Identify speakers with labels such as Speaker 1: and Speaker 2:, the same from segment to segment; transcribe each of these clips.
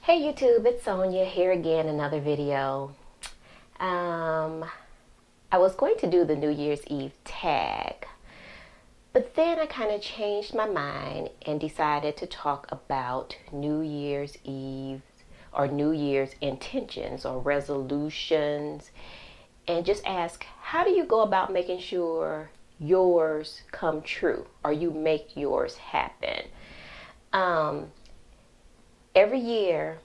Speaker 1: Hey YouTube, it's Sonia here again, another video. I was going to do the New Year's Eve tag, but then I kind of changed my mind and decided to talk about New Year's Eve or New Year's intentions or resolutions, and just ask, how do you go about making sure yours come true or you make yours happen? Every year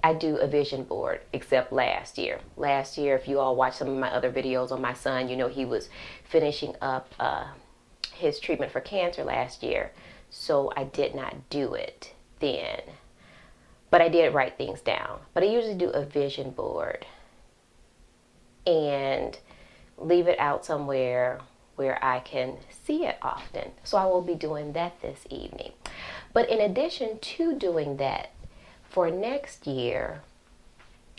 Speaker 1: I do a vision board, except last year. Last year, if you all watch some of my other videos on my son, you know he was finishing up his treatment for cancer last year. So I did not do it then. But I did write things down. But I usually do a vision board and leave it out somewhere where I can see it often. So I will be doing that this evening. But in addition to doing that, for next year,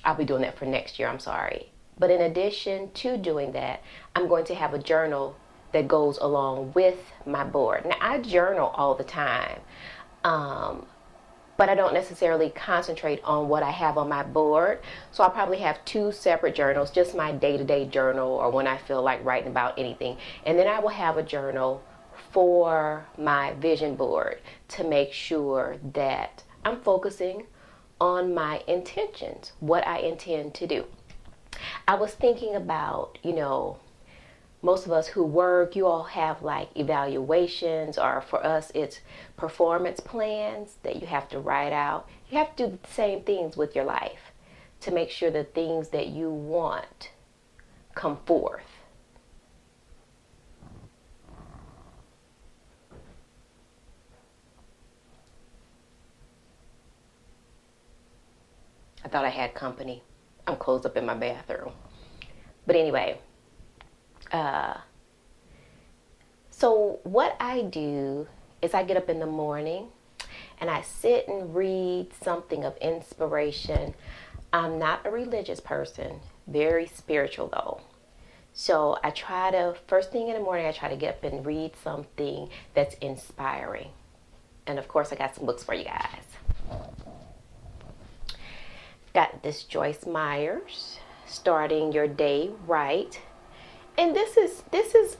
Speaker 1: I'll be doing that for next year, I'm sorry. But in addition to doing that, I'm going to have a journal that goes along with my board. Now, I journal all the time, but I don't necessarily concentrate on what I have on my board. So I'll probably have two separate journals, just my day-to-day journal or when I feel like writing about anything. And then I will have a journal for my vision board to make sure that I'm focusing on my intentions, what I intend to do. I was thinking about, most of us who work, you all have like evaluations, or for us it's performance plans that you have to write out. You have to do the same things with your life to make sure the things that you want come forth. I thought I had company. I'm closed up in my bathroom. But anyway, so what I do is I get up in the morning and I sit and read something of inspiration. I'm not a religious person, very spiritual though. So I try to, first thing in the morning, I try to get up and read something that's inspiring. And of course, I got some books for you guys. Got this Joyce Myers, Starting Your Day Right. And this is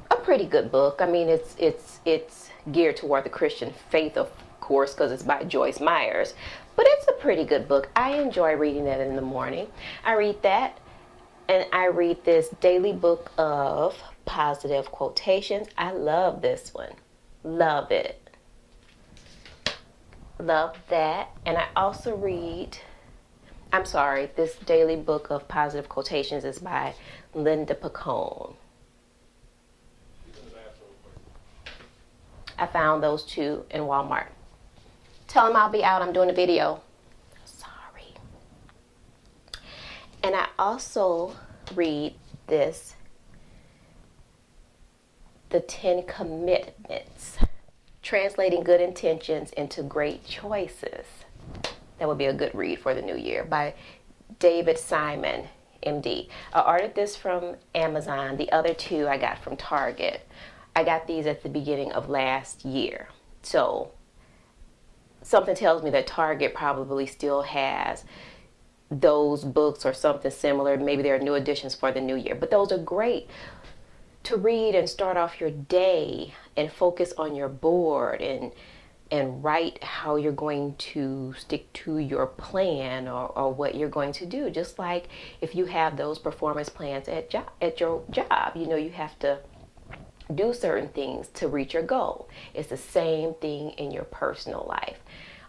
Speaker 1: a pretty good book. I mean, it's geared toward the Christian faith, of course, because it's by Joyce Myers. But it's a pretty good book. I enjoy reading that in the morning. I read that, and I read this daily book of positive quotations. I love this one. Love it. Love that. And I also read, I'm sorry, this daily book of positive quotations is by Linda Picone. I found those two in Walmart. Tell them I'll be out. I'm doing a video. Sorry. And I also read this, The 10 Commitments, Translating Good Intentions into Great Choices. That would be a good read for the new year, by David Simon, MD. I ordered this from Amazon. The other two I got from Target. I got these at the beginning of last year. So something tells me that Target probably still has those books or something similar. Maybe there are new editions for the new year. But those are great to read and start off your day and focus on your board and write how you're going to stick to your plan or what you're going to do. Just like if you have those performance plans at your job, you have to do certain things to reach your goal. It's the same thing in your personal life.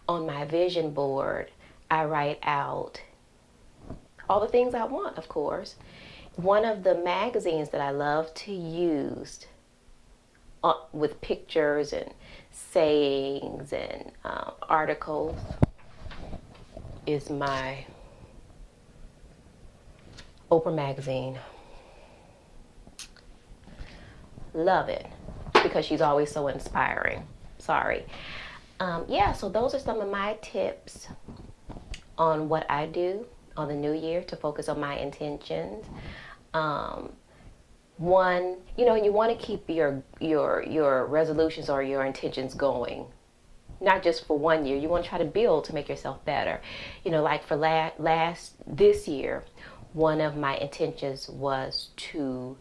Speaker 1: On my vision board, I write out all the things I want, of course. One of the magazines that I love to use with pictures and sayings and articles is my Oprah magazine. Love it because she's always so inspiring. Sorry. Yeah, so those are some of my tips on what I do on the new year to focus on my intentions. One, you want to keep your resolutions or your intentions going not just for 1 year. You want to try to build to make yourself better. You know, like for this year, one of my intentions was to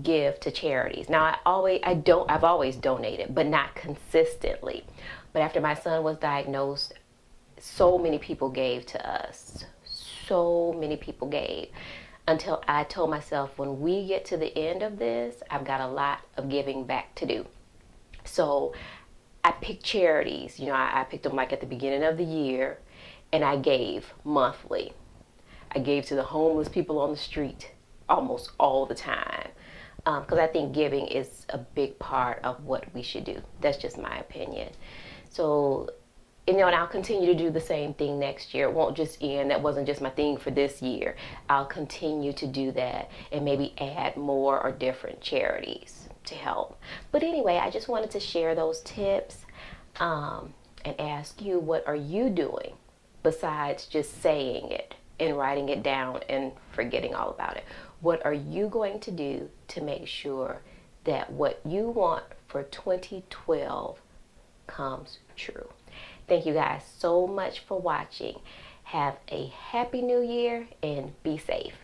Speaker 1: give to charities. Now I've always donated, but not consistently. But after my son was diagnosed, so many people gave to us. So many people gave, until I told myself, when we get to the end of this, I've got a lot of giving back to do. So I picked charities. You know, I picked them like at the beginning of the year, and I gave monthly. I gave to the homeless people on the street almost all the time, because I think giving is a big part of what we should do. That's just my opinion. So, you know, and I'll continue to do the same thing next year. It won't just end. That wasn't just my thing for this year. I'll continue to do that and maybe add more or different charities to help. But anyway, I just wanted to share those tips, and ask you, what are you doing besides just saying it and writing it down and forgetting all about it? What are you going to do to make sure that what you want for 2012 comes true? Thank you guys so much for watching. Have a happy new year and be safe.